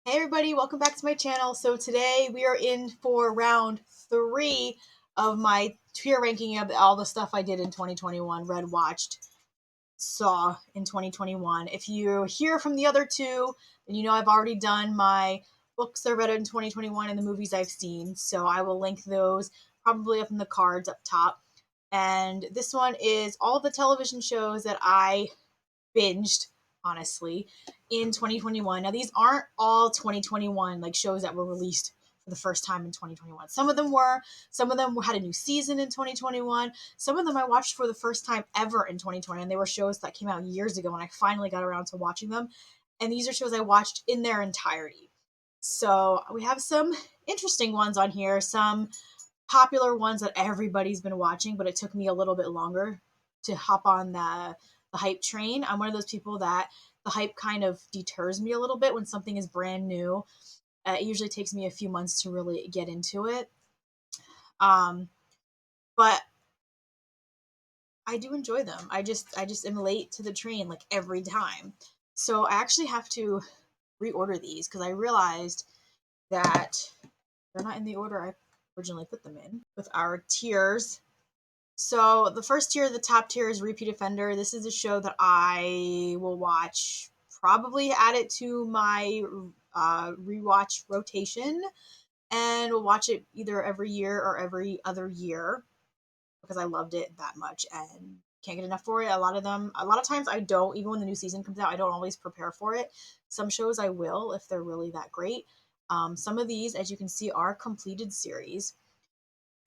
Hey everybody, welcome back to my channel. So today we are in for round 3 of my tier ranking of all the stuff I did in 2021, read, watched, saw in 2021. If you hear from the other two, then you know I've already done my books I read in 2021 and the movies I've seen. So I will link those probably up in the cards up top. And this one is all the television shows that I binged, honestly, in 2021. Now, these aren't all 2021 like shows that were released for the first time in 2021. Some of them were, some of them had a new season in 2021. Some of them I watched for the first time ever in 2020, and they were shows that came out years ago, and I finally got around to watching them. And these are shows I watched in their entirety. So we have some interesting ones on here, some popular ones that everybody's been watching, but it took me a little bit longer to hop on the hype train. I'm one of those people that the hype kind of deters me a little bit when something is brand new. It usually takes me a few months to really get into it. But I do enjoy them. I just am late to the train like every time. So I actually have to reorder these because I realized that they're not in the order I originally put them in with our tiers. So the first tier, the top tier, is Repeat Offender. This is a show that I will watch, probably add it to my rewatch rotation, and will watch it either every year or every other year because I loved it that much and can't get enough for it. A lot of times I don't, even when the new season comes out, I don't always prepare for it. Some shows I will if they're really that great. Some of these, as you can see, are completed series,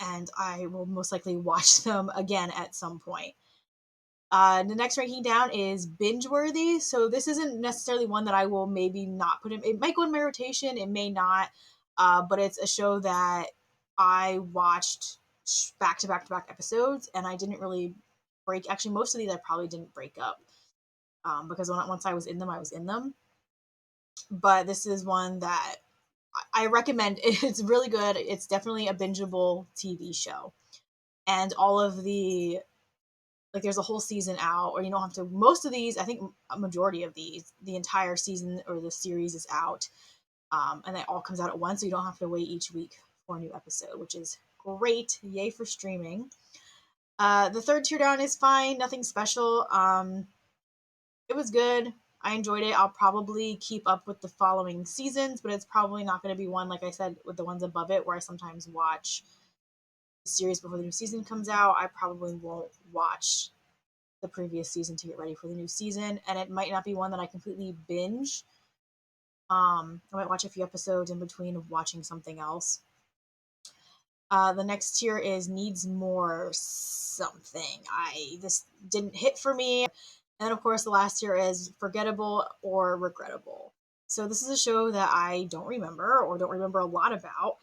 and I will most likely watch them again at some point. The next ranking down is binge worthy. So this isn't necessarily one that I will maybe not put in. It might go in my rotation, it may not, but it's a show that I watched back to back to back episodes, and I didn't really break. Actually, most of these I probably didn't break up because once I was in them, I was in them. But this is one that I recommend. It's really good. It's definitely a bingeable TV show, and all of the like there's a whole season out, or you don't have to. Most of these, I think a majority of these, the entire season or the series is out, and it all comes out at once, so you don't have to wait each week for a new episode, which is great. Yay for streaming. The third tier down is fine, nothing special. It was good. I enjoyed it. I'll probably keep up with the following seasons, but it's probably not going to be one, like I said, with the ones above it, where I sometimes watch the series before the new season comes out. I probably won't watch the previous season to get ready for the new season, and it might not be one that I completely binge. I might watch a few episodes in between of watching something else. The next tier is needs more something. This didn't hit for me. And then of course the last tier is forgettable or regrettable. So this is a show that I don't remember or don't remember a lot about.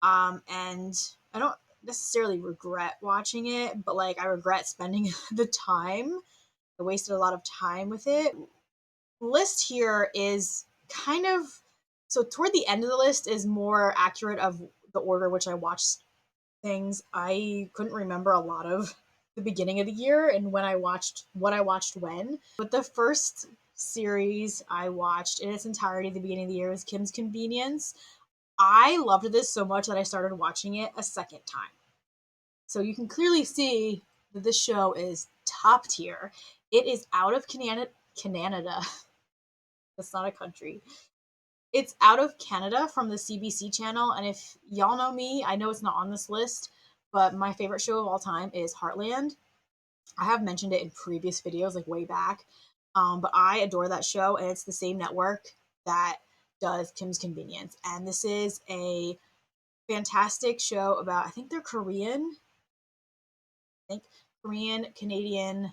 And I don't necessarily regret watching it, but like I regret spending the time. I wasted a lot of time with it. List here is kind of so toward the end of the list is more accurate of the order which I watched things. I couldn't remember a lot of the beginning of the year and when I watched what I watched when. But the first series I watched in its entirety at the beginning of the year was Kim's Convenience. I loved this so much that I started watching it a second time. So you can clearly see that this show is top tier. It is out of Canada. That's not a country. It's out of Canada from the CBC channel. And if y'all know me, I know it's not on this list, but my favorite show of all time is Heartland. I have mentioned it in previous videos, like way back. But I adore that show, and it's the same network that does Kim's Convenience. And this is a fantastic show about, I think they're Korean. I think Korean Canadian.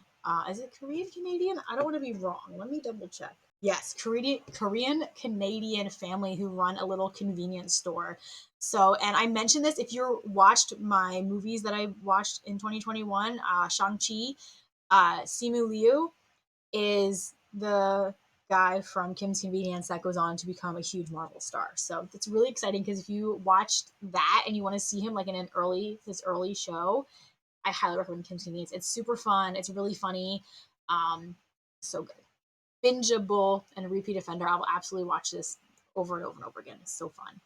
Is it Korean Canadian? I don't want to be wrong. Let me double check. Yes, Korean Canadian family who run a little convenience store. So, and I mentioned this if you watched my movies that I watched in 2021, Shang-Chi, Simu Liu is the guy from Kim's Convenience that goes on to become a huge Marvel star. So it's really exciting because if you watched that and you want to see him like in his early show, I highly recommend Kim's Convenience. It's super fun. It's really funny. So good. Bingeable and a repeat offender. I will absolutely watch this over and over and over again. It's so fun.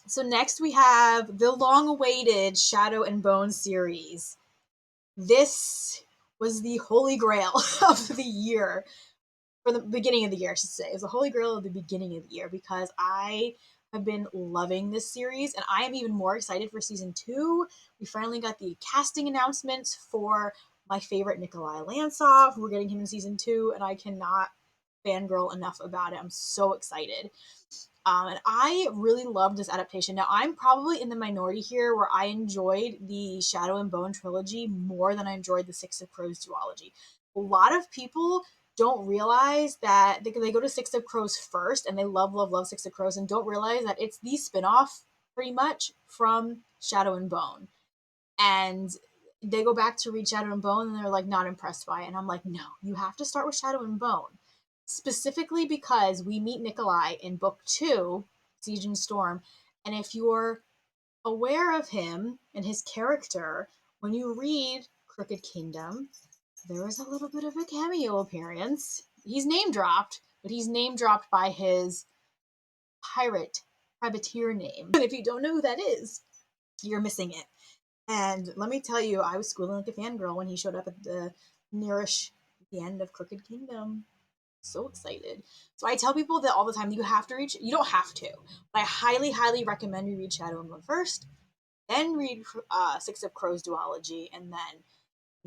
So next we have the long-awaited Shadow and Bone series. This was the holy grail of the year, for the beginning of the year, I should say. It was the holy grail of the beginning of the year because I have been loving this series, and I am even more excited for season 2. We finally got the casting announcements for my favorite Nikolai Lantsov. We're getting him in season 2, and I cannot fangirl enough about it. I'm so excited. And I really love this adaptation. Now, I'm probably in the minority here where I enjoyed the Shadow and Bone trilogy more than I enjoyed the Six of Crows duology. A lot of people don't realize that they go to Six of Crows first and they love, love, love Six of Crows and don't realize that it's the spinoff pretty much from Shadow and Bone. And they go back to read Shadow and Bone and they're like not impressed by it. And I'm like, no, you have to start with Shadow and Bone. Specifically because we meet Nikolai in book 2, Siege and Storm, and if you're aware of him and his character, when you read Crooked Kingdom, there is a little bit of a cameo appearance. He's name dropped, but he's name dropped by his privateer name. And if you don't know who that is, you're missing it. And let me tell you, I was squealing like a fangirl when he showed up at the end of Crooked Kingdom. So excited. So I tell people that all the time, you don't have to, but I highly, highly recommend you read Shadow and Bone first, then read Six of Crows duology, and then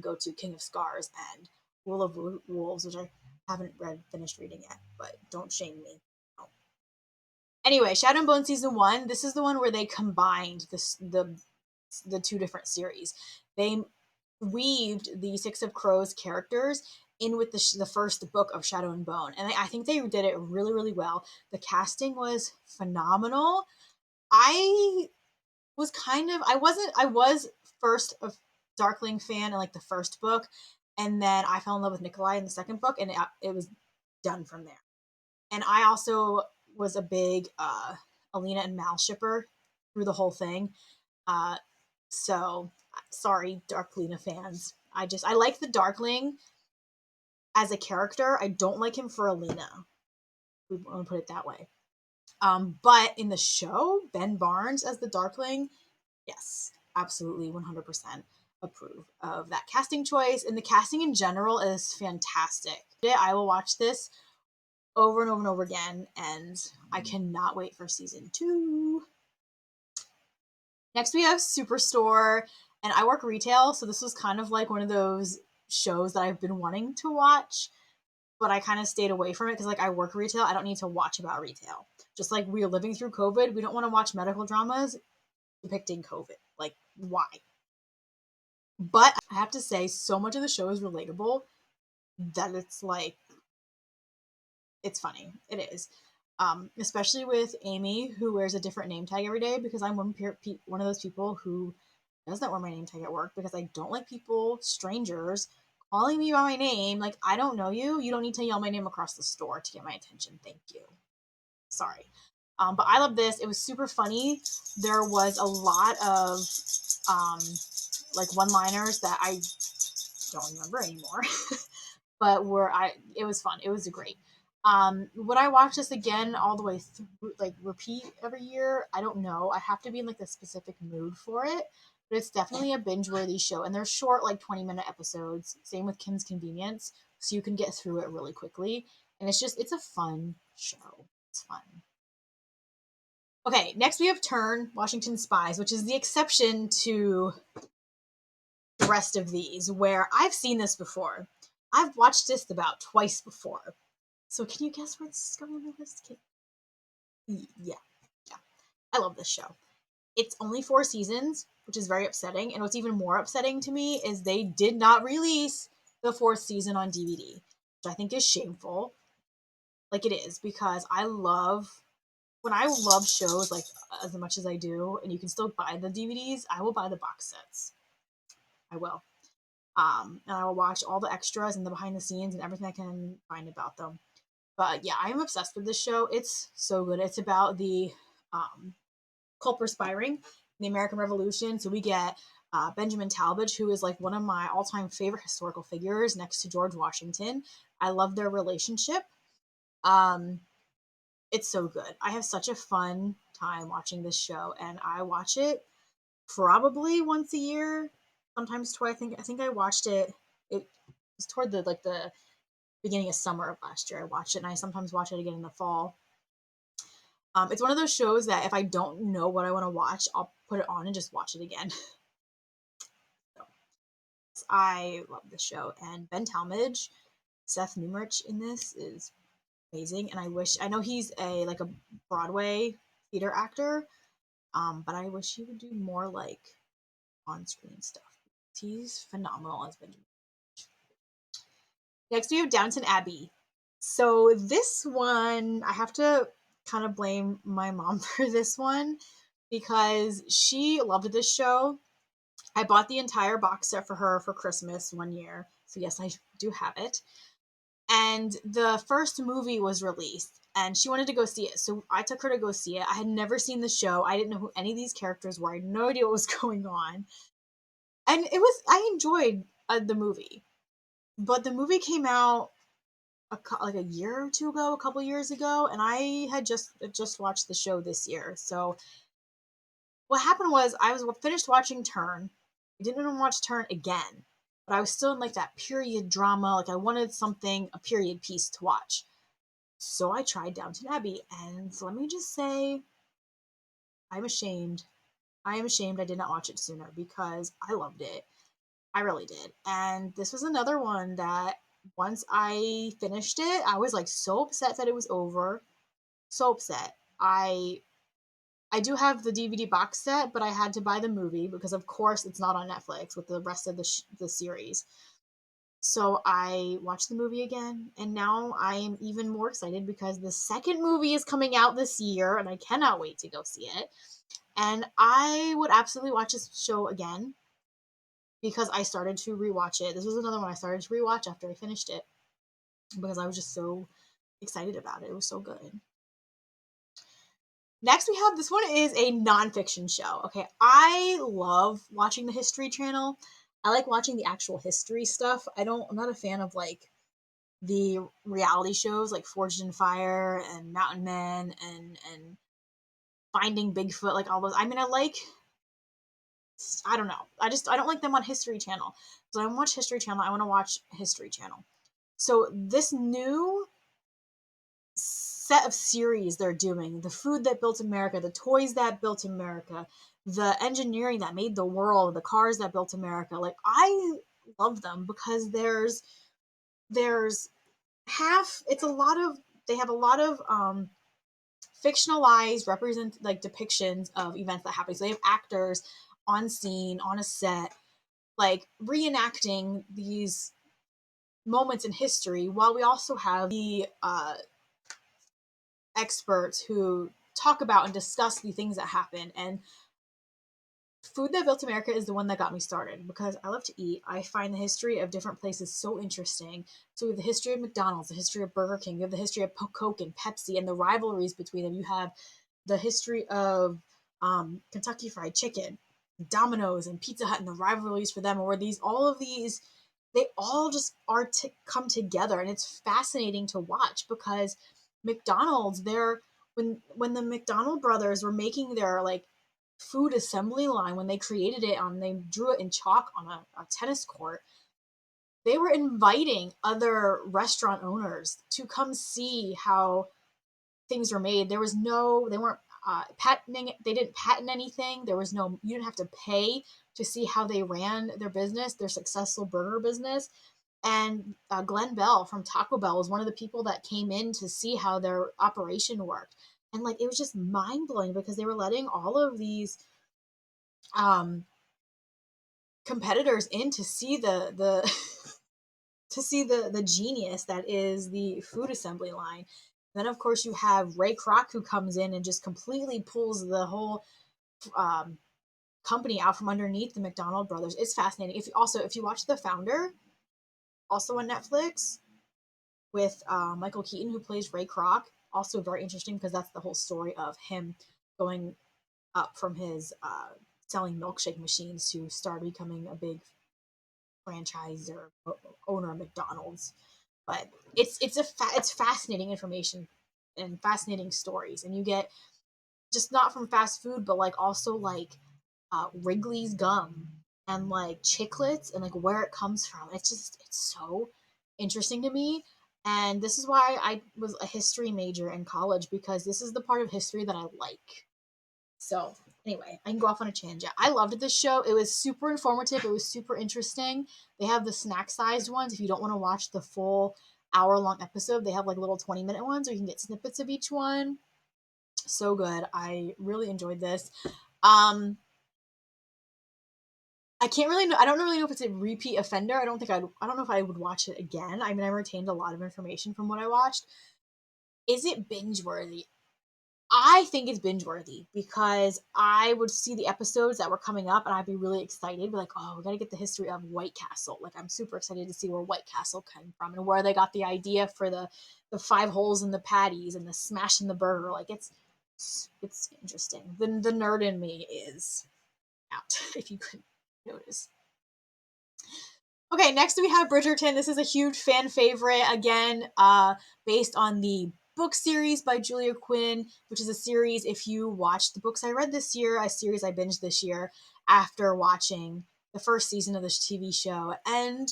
go to King of Scars and Rule of Wolves, which I haven't finished reading yet, but don't shame me. No. Anyway, Shadow and Bone season 1, this is the one where they combined the two different series. They weaved the Six of Crows characters in with the first book of Shadow and Bone, and I think they did it really, really well. The casting was phenomenal. I was first a Darkling fan in like the first book, and then I fell in love with Nikolai in the second book, and it was done from there. And I also was a big Alina and Mal shipper through the whole thing. So sorry, Darklina fans. I like the Darkling as a character. I don't like him for Alina. We want to put it that way. But in the show, Ben Barnes as the Darkling, yes, absolutely 100% approve of that casting choice. And the casting in general is fantastic. I will watch this over and over and over again, and I cannot wait for season 2. Next we have Superstore, and I work retail, so this was kind of like one of those shows that I've been wanting to watch, but I kind of stayed away from it because like I work retail, I don't need to watch about retail. Just like we're living through COVID, we don't want to watch medical dramas depicting COVID. Like, why? But I have to say, so much of the show is relatable that it's like, it's funny. It is. Especially with Amy, who wears a different name tag every day, because I'm one of those people who doesn't wear my name tag at work because I don't like strangers, calling me by my name. Like, I don't know you. You don't need to yell my name across the store to get my attention. Thank you. Sorry. But I love this. It was super funny. There was a lot of like one-liners that I don't remember anymore, but it was fun. It was great. Would I watch this again all the way through, like repeat every year? I don't know. I have to be in like a specific mood for it, but it's definitely a binge-worthy show, and they're short, like 20-minute episodes. Same with Kim's Convenience, so you can get through it really quickly, and it's a fun show. It's fun. Okay, next we have Turn, Washington Spies, which is the exception to the rest of these, where I've seen this before. I've watched this about twice before. So can you guess where this is going on this kid? Yeah. I love this show. It's only 4 seasons, which is very upsetting. And what's even more upsetting to me is they did not release the 4th season on DVD, which I think is shameful. Like it is, because when I love shows like as much as I do, and you can still buy the DVDs, I will buy the box sets. I will. And I will watch all the extras and the behind the scenes and everything I can find about them. But yeah, I am obsessed with this show. It's so good. It's about the culper spiring, the American Revolution. So we get Benjamin Talmadge, who is like one of my all-time favorite historical figures next to George Washington. I love their relationship. It's so good. I have such a fun time watching this show, and I watch it probably once a year, sometimes twice. I think I watched it. It was toward the beginning of summer of last year. I watched it, and I sometimes watch it again in the fall. It's one of those shows that if I don't know what I want to watch, I'll put it on and just watch it again. So, I love this show, and Ben Talmadge, Seth Numrich in this is amazing. And I know he's a Broadway theater actor, but I wish he would do more like on screen stuff. He's phenomenal as Benjamin. Next, we have Downton Abbey. So this one, I have to kind of blame my mom for this one because she loved this show. I bought the entire box set for her for Christmas one year. So yes, I do have it. And the first movie was released and she wanted to go see it. So I took her to go see it. I had never seen the show. I didn't know who any of these characters were. I had no idea what was going on. And I enjoyed the movie. But the movie came out like a year or two ago, a couple years ago, and I had just watched the show this year. So what happened was I was finished watching Turn. I didn't want to watch Turn again, but I was still in like that period drama. Like I wanted something, a period piece to watch. So I tried Downton Abbey, and let me just say, I'm ashamed. I am ashamed I did not watch it sooner because I loved it. I really did. And this was another one that once I finished it, I was like so upset that it was over. So upset. I do have the DVD box set, but I had to buy the movie because of course it's not on Netflix with the rest of the series. So I watched the movie again, and now I am even more excited because the second movie is coming out this year, and I cannot wait to go see it. And I would absolutely watch this show again because I started to rewatch it. This was another one I started to rewatch after I finished it because I was just so excited about it. It was so good. Next, we have this one is a nonfiction show. Okay, I love watching the History Channel. I like watching the actual history stuff. I'm not a fan of like the reality shows like Forged in Fire and Mountain Men and Finding Bigfoot, like all those. I mean, I don't know. I don't like them on History Channel. So I watch History Channel. I want to watch History Channel. So this new set of series they're doing, the food that built America, the toys that built America, the engineering that made the world, the cars that built America, like I love them because there's half it's a lot of they have a lot of fictionalized represent like depictions of events that happen. So they have actors on scene on a set like reenacting these moments in history while we also have the experts who talk about and discuss the things that happen. And Food That Built America is the one that got me started because I love to eat. I find the history of different places so interesting. So we have the history of McDonald's, the history of Burger King, you have the history of Coke and Pepsi and the rivalries between them. You have the history of Kentucky Fried Chicken, Domino's, and Pizza Hut, and the rivalries for them. Or all of these, they all just are to come together, and it's fascinating to watch because McDonald's, when the McDonald brothers were making their like food assembly line when they created it they drew it in chalk on a tennis court, they were inviting other restaurant owners to come see how things were made. They weren't patenting it. They didn't patent anything. You didn't have to pay to see how they ran their business, their successful burger business. And Glenn Bell from Taco Bell was one of the people that came in to see how their operation worked. And like, it was just mind blowing because they were letting all of these um, competitors in to see the to see the genius that is the food assembly line. Then of course you have Ray Kroc who comes in and just completely pulls the whole um, company out from underneath the McDonald brothers. It's fascinating. If you watch The Founder, also on Netflix with Michael Keaton who plays Ray Kroc, also very interesting because that's the whole story of him going up from his selling milkshake machines to start becoming a big franchise or owner of McDonald's. But it's fascinating information and fascinating stories. And you get just not from fast food, but like also like Wrigley's gum and like chiclets and like where it comes from. It's so interesting to me. And this is why I was a history major in college, because this is the part of history that I like. So anyway, I can go off on a tangent. I loved this show. It was super informative. It was super interesting. They have the snack sized ones. If you don't want to watch the full hour long episode, they have like little 20-minute ones, or you can get snippets of each one. So good. I really enjoyed this. I can't really know. I don't really know if it's a repeat offender. I don't know if I would watch it again. I mean, I retained a lot of information from what I watched. Is it binge worthy? I think it's binge worthy because I would see the episodes that were coming up and I'd be really excited. Be like, oh, we got to get the history of White Castle. Like, I'm super excited to see where White Castle came from and where they got the idea for the 5 holes in the patties and the smash in the burger. Like, it's interesting. The nerd in me is out, if you could notice. Okay, next we have Bridgerton. This is a huge fan favorite. Again, based on the book series by Julia Quinn, which is a series, if you watched the books I read this year, a series I binged this year after watching the first season of this TV show. And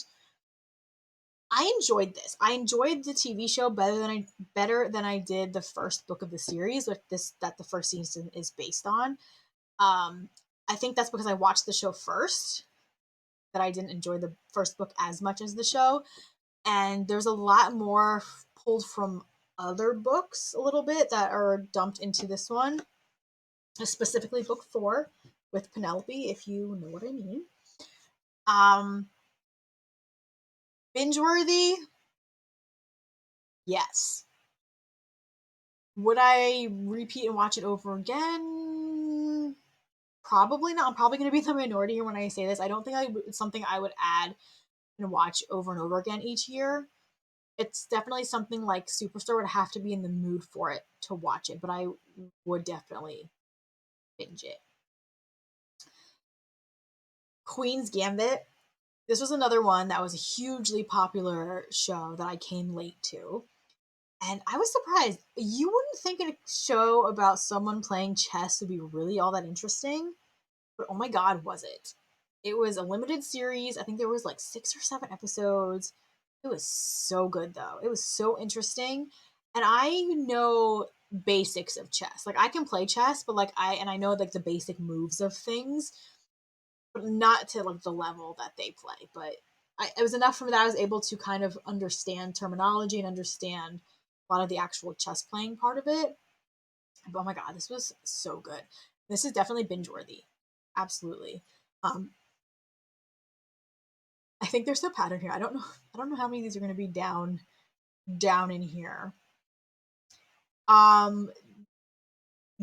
I enjoyed this. I enjoyed the TV show better than I did the first book of the series, that the first season is based on. I think that's because I watched the show first, that I didn't enjoy the first book as much as the show. And there's a lot more pulled from other books a little bit that are dumped into this one, specifically book 4 with Penelope, if you know what I mean. Binge worthy? Yes. Would I repeat and watch it over again? Probably not. I'm probably going to be the minority here when I say this. I don't think it's something I would add and watch over and over again each year. It's definitely something like Superstore would have to be in the mood for it to watch it, but I would definitely binge it. Queen's Gambit. This was another one that was a hugely popular show that I came late to. And I was surprised. You wouldn't think a show about someone playing chess would be really all that interesting, but oh my god, was it. It was a limited series. I think there was like 6 or 7 episodes. It was so good though. It was so interesting. And I know basics of chess. Like I can play chess, but I know like the basic moves of things, but not to like the level that they play. But it was enough for me that I was able to kind of understand terminology and understand a lot of the actual chess playing part of it. But oh my god, this was so good. This is definitely binge worthy. Absolutely. Um, I think there's a pattern here. I don't know. I don't know how many of these are going to be down in here. Um,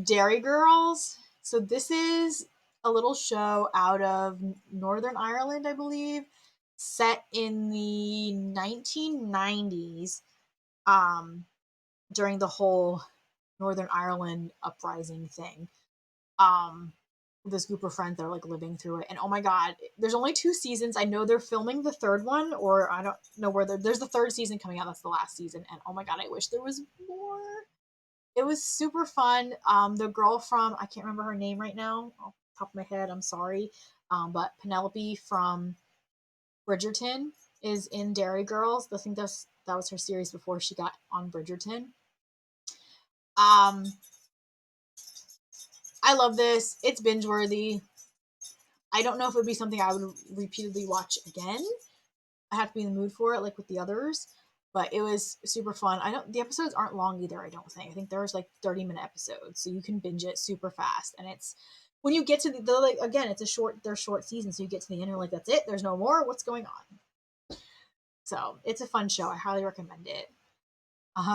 Dairy Girls. So this is a little show out of Northern Ireland, I believe, set in the 1990s. During the whole Northern Ireland uprising thing. Um, this group of friends that are like living through it, and oh my god, there's only 2 seasons. I know they're filming the 3rd one, or I don't know where there's the 3rd season coming out. That's the last season, and oh my god, I wish there was more. It was super fun. The girl from, I can't remember her name right now off the top of my head, I'm sorry, but Penelope from Bridgerton is in Dairy Girls. I think that was her series before she got on Bridgerton. um I love this. It's binge worthy. I don't know if it would be something I would repeatedly watch again. I have to be in the mood for it, like with the others. But it was super fun. I don't. The episodes aren't long either. I don't think. I think there's like 30-minute episodes, so you can binge it super fast. And it's when you get to the like again, it's a short. They're short seasons, so you get to the end and you're like, that's it. There's no more. What's going on? So it's a fun show. I highly recommend it.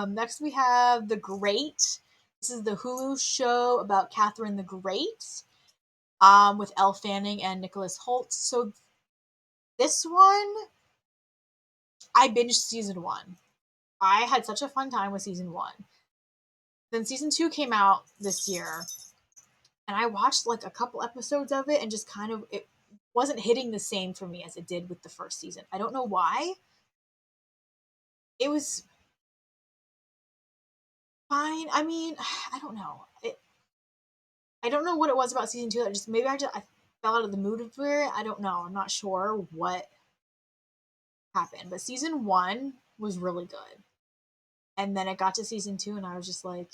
Next we have The Great. This is the Hulu show about Catherine the Great, with Elle Fanning and Nicholas Hoult. So this one, I binged season 1. I had such a fun time with season 1. Then season 2 came out this year, and I watched like a couple episodes of it, and just kind of it wasn't hitting the same for me as it did with the first season. I don't know why. It was fine. I mean, I don't know. I don't know what it was about season 2 that just maybe I fell out of the mood for it. I don't know. I'm not sure what happened, but season 1 was really good. And then it got to season 2 and I was just like,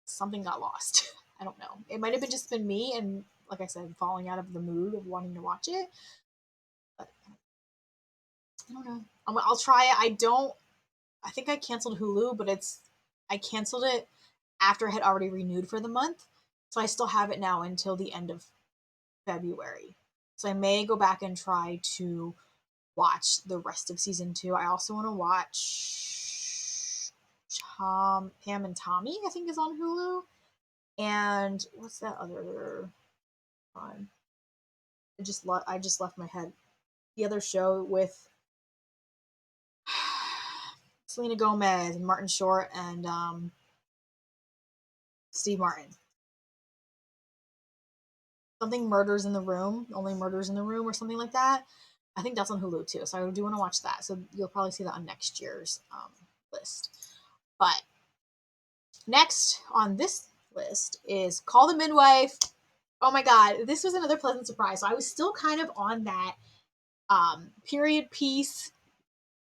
something got lost. I don't know. It might have been just been me and, like I said, falling out of the mood of wanting to watch it. But I don't know. I'll try it. I think I canceled Hulu, but I canceled it after I had already renewed for the month. So I still have it now until the end of February. So I may go back and try to watch the rest of season 2. I also want to watch Pam and Tommy, I think is on Hulu. And what's that other one? I just left my head. The other show with Selena Gomez and Martin Short and Steve Martin. Something Murders in the Room, Only Murders in the Room, or something like that. I think that's on Hulu too, so I do want to watch that. So you'll probably see that on next year's list. But next on this list is Call the Midwife. Oh my god, this was another pleasant surprise. So I was still kind of on that period piece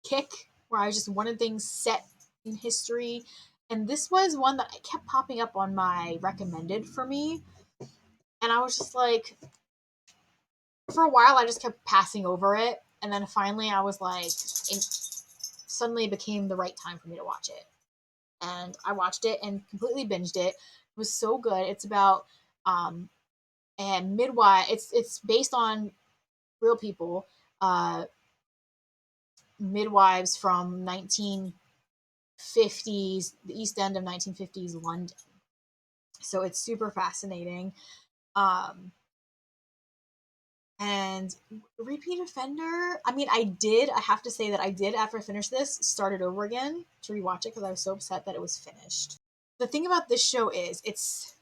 kick where I just wanted things set in history. And this was one that I kept popping up on my recommended for me. And I was just like, for a while, I just kept passing over it. And then finally, I was like, suddenly it became the right time for me to watch it. And I watched it and completely binged it. It was so good. It's about and midwife. It's based on real people, midwives from 1950s, the East End of 1950s London. So it's super fascinating. And repeat offender. I mean, I have to say that I did, after I finished this, started over again to rewatch it because I was so upset that it was finished. The thing about this show is it's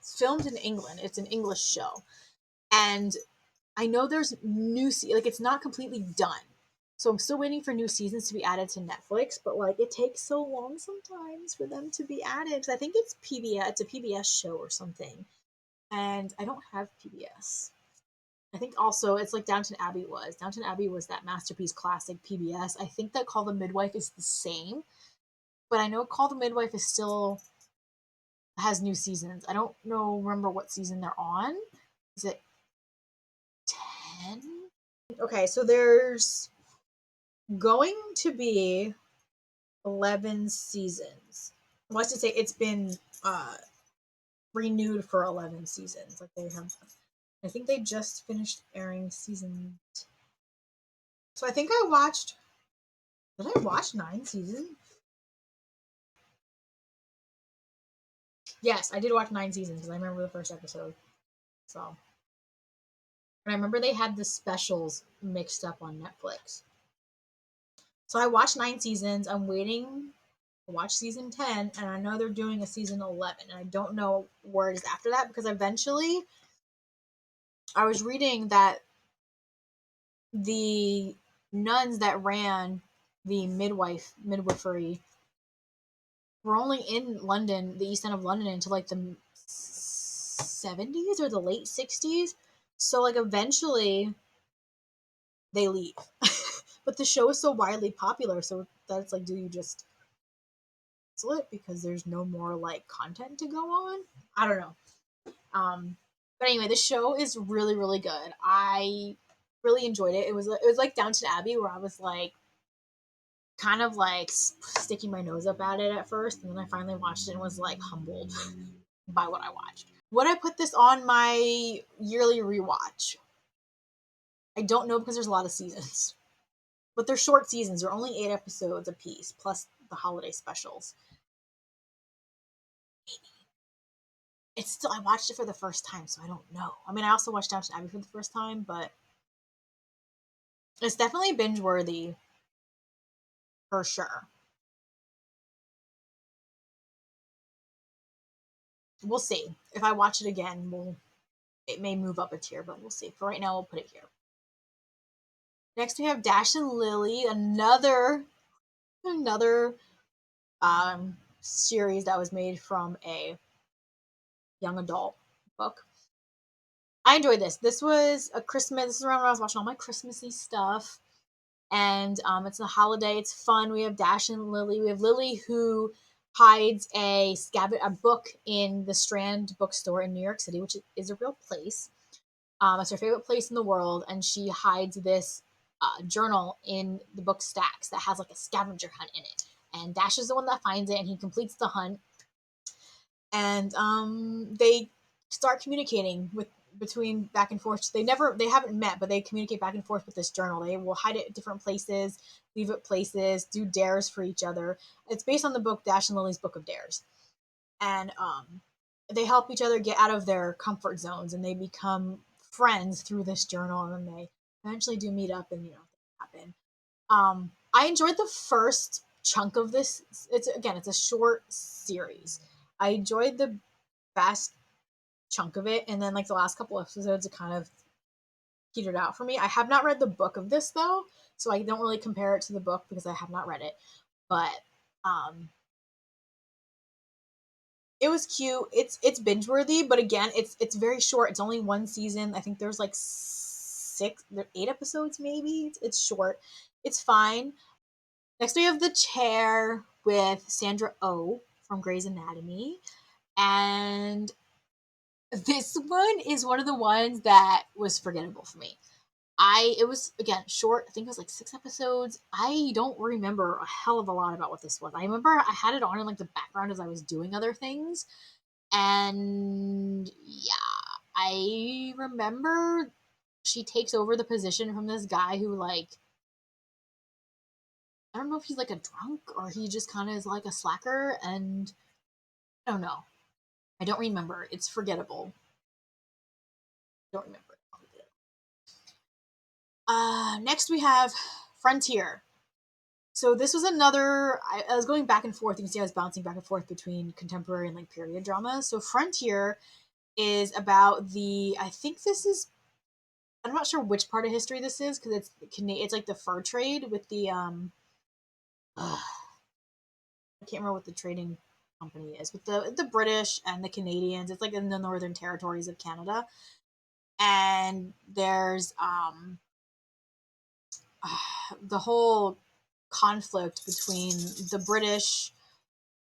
filmed in England. It's an English show. And I know there's like it's not completely done. So I'm still waiting for new seasons to be added to Netflix, but like it takes so long sometimes for them to be added. Because I think it's PBS, it's a PBS show or something. And I don't have PBS. I think also it's like Downton Abbey was. Downton Abbey was that masterpiece classic PBS. I think that Call the Midwife is the same, but I know Call the Midwife is still has new seasons. I don't know remember what season they're on. Is it 10? Okay, so there's going to be 11 seasons. Well, I should say it's been renewed for 11 seasons. Like they have, I think they just finished airing season. So I think I watched. Did I watch 9 seasons? Yes, I did watch 9 seasons because I remember the first episode. So, and I remember they had the specials mixed up on Netflix. So I watched 9 seasons. I'm waiting to watch season 10, and I know they're doing a season 11, and I don't know where it is after that because eventually I was reading that the nuns that ran the midwifery were only in London, the East End of London, until like the 70s or the late 60s. So like eventually they leave. But the show is so widely popular, so that's like, do you just cancel it because there's no more like content to go on? I don't know. But anyway, the show is really, really good. I really enjoyed it. It was like Downton Abbey, where I was like kind of like sticking my nose up at it at first, and then I finally watched it and was like humbled by what I watched. Would I put this on my yearly rewatch? I don't know because there's a lot of seasons. But they're short seasons. They're only 8 episodes a piece, plus the holiday specials. Maybe. It's still, I watched it for the first time, so I don't know. I mean, I also watched Downton Abbey for the first time, but it's definitely binge worthy for sure. We'll see. If I watch it again, it may move up a tier, but we'll see. For right now, we'll put it here. Next, we have Dash and Lily, another another series that was made from a young adult book. I enjoyed this. This was a Christmas. This is around when I was watching all my Christmassy stuff, and it's a holiday. It's fun. We have Dash and Lily. We have Lily who hides a book in the Strand bookstore in New York City, which is a real place. It's her favorite place in the world, and she hides this journal in the book stacks that has like a scavenger hunt in it. And Dash is the one that finds it, and he completes the hunt. And they start communicating with between back and forth. They haven't met, but they communicate back and forth with this journal. They will hide it at different places, leave it places, do dares for each other. It's based on the book Dash and Lily's Book of Dares, and they help each other get out of their comfort zones, and they become friends through this journal, and then they eventually do meet up, and happen. I enjoyed the first chunk of this. It's a short series. I enjoyed the vast chunk of it, and then like the last couple episodes, it kind of petered out for me. I have not read the book of this though, so I don't really compare it to the book because I have not read it. But it was cute. It's binge worthy, but again, it's very short. It's only one season. I think there's like 8 episodes maybe. It's short. It's fine. Next we have The Chair with Sandra Oh from Grey's Anatomy, and this one is one of the ones that was forgettable for me. It was again short. I think it was like 6 episodes. I don't remember a hell of a lot about what this was. I remember I had it on in like the background as I was doing other things, and yeah, I remember she takes over the position from this guy who like I don't know if he's like a drunk or he just kind of is like a slacker, and I don't know. I don't remember. It's forgettable. Don't remember. Next we have Frontier. So this was another. I was going back and forth. You can see I was bouncing back and forth between contemporary and like period drama. So Frontier is about the. I think this is. I'm not sure which part of history this is because it's like the fur trade with the I can't remember what the trading company is with the British and the Canadians. It's like in the northern territories of Canada, and there's the whole conflict between the British,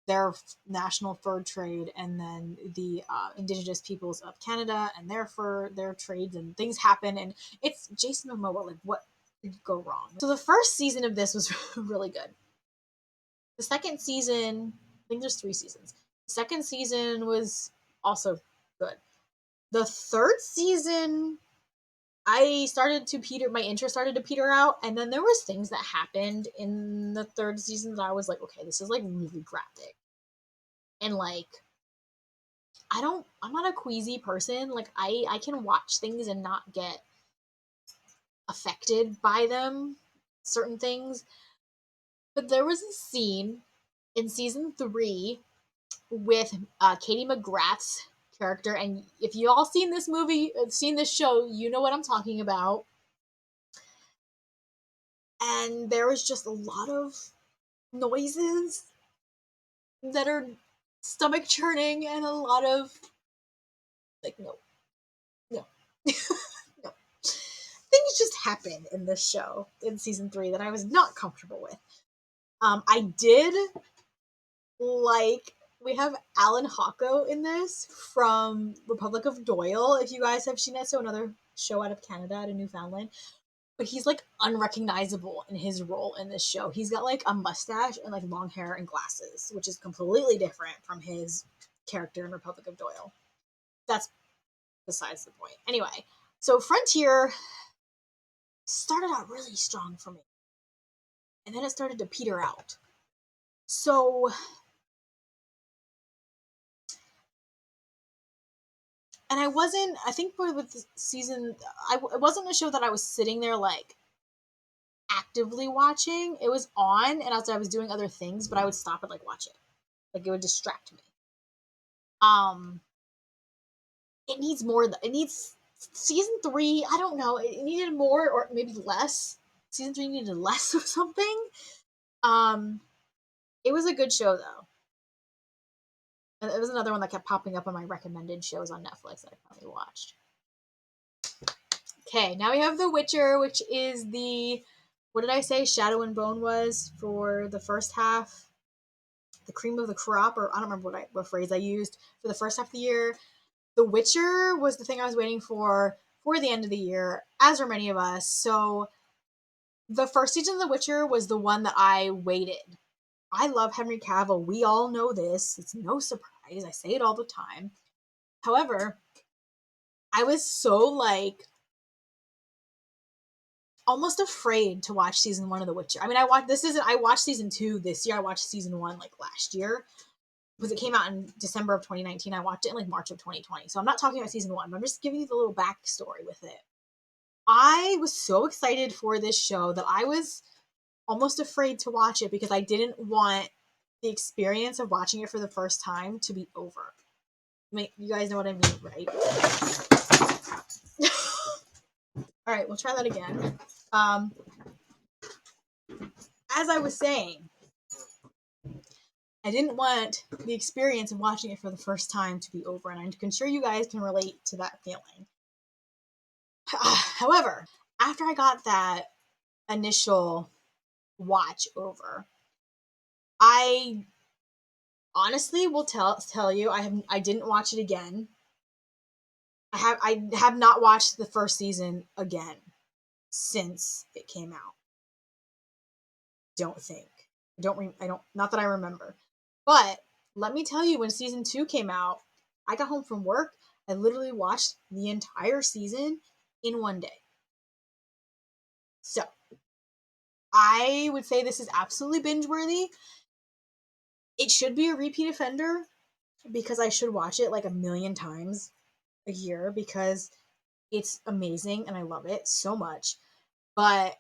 their national fur trade, and then the indigenous peoples of Canada and their trades, and things happen, and it's Jason Momoa. Like, what could go wrong? So the first season of this was really good. The second season, I think there's 3 seasons. The second season was also good. The third season, my interest started to peter out, and then there was things that happened in the third season that I was like, okay, this is like really graphic. And like I'm not a queasy person. Like I can watch things and not get affected by them, certain things. But there was a scene in season 3 with Katie McGrath's character, and if you all seen this movie, seen this show, you know what I'm talking about. And there was just a lot of noises that are stomach churning and a lot of like no, no, no. Things just happen in this show in season 3 that I was not comfortable with. I did like we have Alan Hocko in this from Republic of Doyle. If you guys have seen that, so another show out of Canada, out of Newfoundland. But he's like unrecognizable in his role in this show. He's got like a mustache and like long hair and glasses, which is completely different from his character in Republic of Doyle. That's besides the point. Anyway, so Frontier started out really strong for me, and then it started to peter out. So, and I think with the season, it wasn't a show that I was sitting there like actively watching. It was on, and I was doing other things, but I would stop and like watch it. Like it would distract me. Um, it needs more. It needs season 3. I don't know. It needed more or maybe less. Season 3 needed less of something. It was a good show though. And it was another one that kept popping up on my recommended shows on Netflix that I finally watched. Okay, now we have The Witcher, which is the, what did I say Shadow and Bone was for the first half? The cream of the crop, or I don't remember what phrase I used for the first half of the year. The Witcher was the thing I was waiting for the end of the year, as are many of us. So the first season of The Witcher was the one that I waited. I love Henry Cavill. We all know this. It's no surprise. I say it all the time. However, I was so like almost afraid to watch season 1 of The Witcher. I mean, I watched season 2 this year. I watched season 1 like last year because it came out in December of 2019. I watched it in like March of 2020. So I'm not talking about season 1, but I'm just giving you the little backstory with it. I was so excited for this show that I was almost afraid to watch it because I didn't want the experience of watching it for the first time to be over. I mean, you guys know what I mean, right? All right, we'll try that again. As I was saying, I didn't want the experience of watching it for the first time to be over, and I'm sure you guys can relate to that feeling. However, after I got that initial watch over, I honestly will tell you I didn't watch it again. I have not watched the first season again since it came out. Don't think. I don't not that I remember. But let me tell you, when season 2 came out, I got home from work. I literally watched the entire season in one day. So I would say this is absolutely binge worthy. It should be a repeat offender because I should watch it like a million times a year because it's amazing and I love it so much. But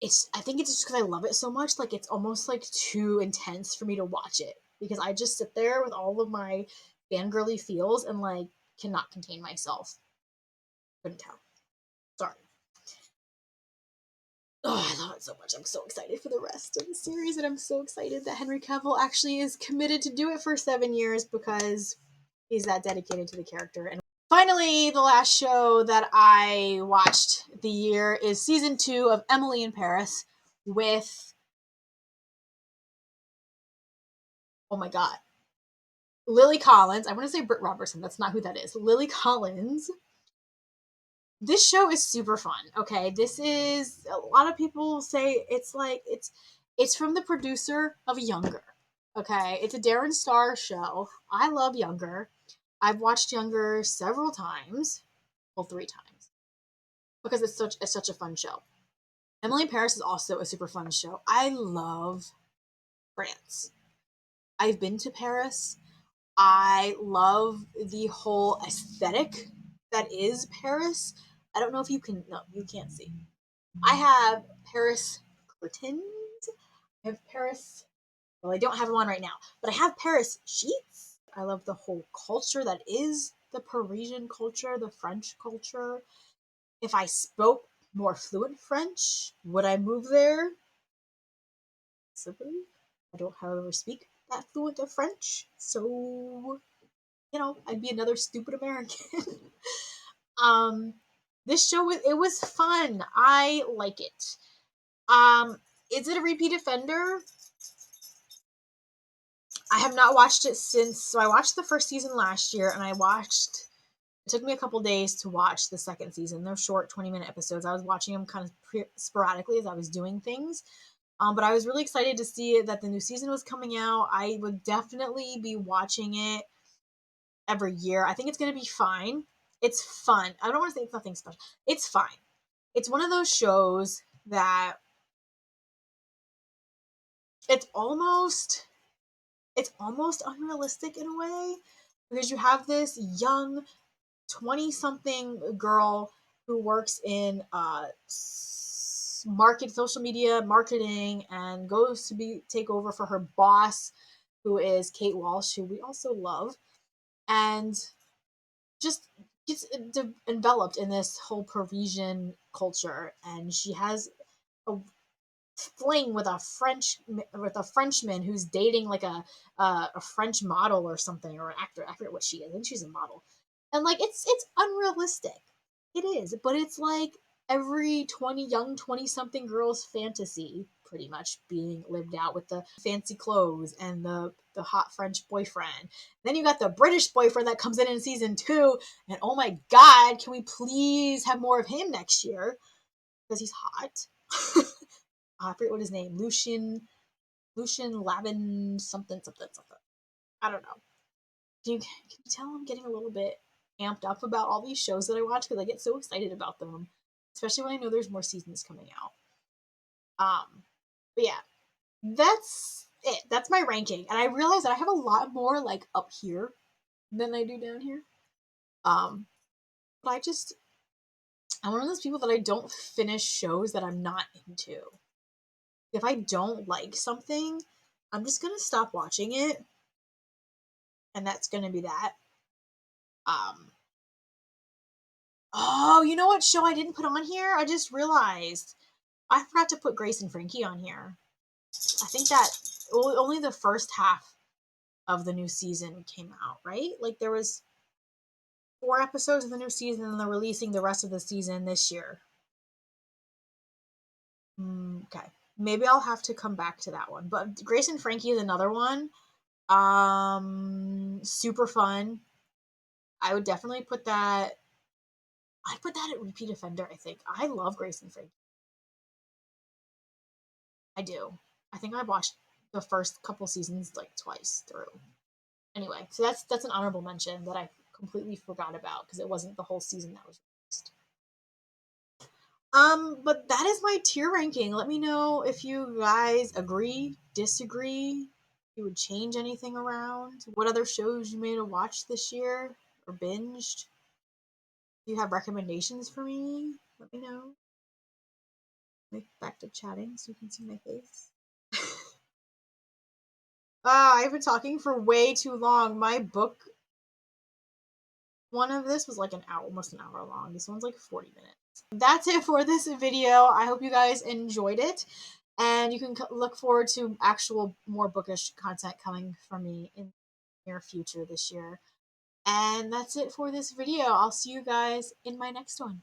I think it's just because I love it so much, like it's almost like too intense for me to watch it because I just sit there with all of my fangirly feels and like cannot contain myself. Couldn't tell. Sorry. Oh, I love it so much. I'm so excited for the rest of the series, and I'm so excited that Henry Cavill actually is committed to do it for 7 years because he's that dedicated to the character. And finally, the last show that I watched the year is season 2 of Emily in Paris with, oh my god, Lily Collins. I want to say Britt Robertson. That's not who that is. Lily Collins. This show is super fun. Okay, this is, a lot of people say it's from the producer of Younger. Okay, it's a Darren Star show. I love Younger. I've watched Younger several times, well, 3 times, because it's such a fun show. Emily in Paris is also a super fun show. I love France. I've been to Paris. I love the whole aesthetic that is Paris. I don't know if you can, no, you can't see. I have Paris curtains. I have Paris, well, I don't have them on right now, but I have Paris sheets. I love the whole culture that is the Parisian culture, the French culture. If I spoke more fluent French, would I move there? Possibly. I don't, however, speak that fluent of French, so I'd be another stupid American. um, this show it was fun. I like it. Is it a repeat offender? I have not watched it since. So I watched the first season last year, and it took me a couple days to watch the second season. They're short 20-minute episodes. I was watching them kind of sporadically as I was doing things. But I was really excited to see that the new season was coming out. I would definitely be watching it every year. I think it's going to be fine. It's fun. I don't want to say it's nothing special. It's fine. It's one of those shows that it's almost unrealistic in a way because you have this young 20 something girl who works in social media marketing and goes to take over for her boss, who is Kate Walsh, who we also love, and just gets enveloped in this whole Parisian culture. And she has a fling with a Frenchman who's dating like a French model or something, or an actor. I forget what she is. I think she's a model. And like it's unrealistic. It is, but it's like every 20 something girl's fantasy pretty much being lived out with the fancy clothes and the hot French boyfriend. Then you got the British boyfriend that comes in season 2, and oh my god, can we please have more of him next year? Because he's hot. I forget what his name. Lucian Lavin something. I don't know. Can you tell I'm getting a little bit amped up about all these shows that I watch because I get so excited about them, especially when I know there's more seasons coming out. But yeah, that's it. That's my ranking, and I realize that I have a lot more like up here than I do down here. But I'm one of those people that I don't finish shows that I'm not into. If I don't like something, I'm just gonna stop watching it, and that's gonna be that. Um, oh, you know what show I didn't put on here? I just realized I forgot to put Grace and Frankie on here. I think that only the first half of the new season came out, right? Like there was 4 episodes of the new season, and they're releasing the rest of the season this year. Okay, maybe I'll have to come back to that one. But Grace and Frankie is another one. Super fun. I would definitely put that. I'd put that at repeat offender. I think I love Grace and Frankie. I do. I think I watched the first couple seasons like twice through. Anyway, so that's an honorable mention that I completely forgot about because it wasn't the whole season that was released. But that is my tier ranking. Let me know if you guys agree, disagree, if you would change anything around. What other shows you may have watched this year or binged? If you have recommendations for me, let me know. Back to chatting so you can see my face. I've been talking for way too long. My book one of this was like an hour, almost an hour long. This one's like 40 minutes. That's it for this video. I hope you guys enjoyed it. And you can look forward to actual more bookish content coming from me in the near future this year. And that's it for this video. I'll see you guys in my next one.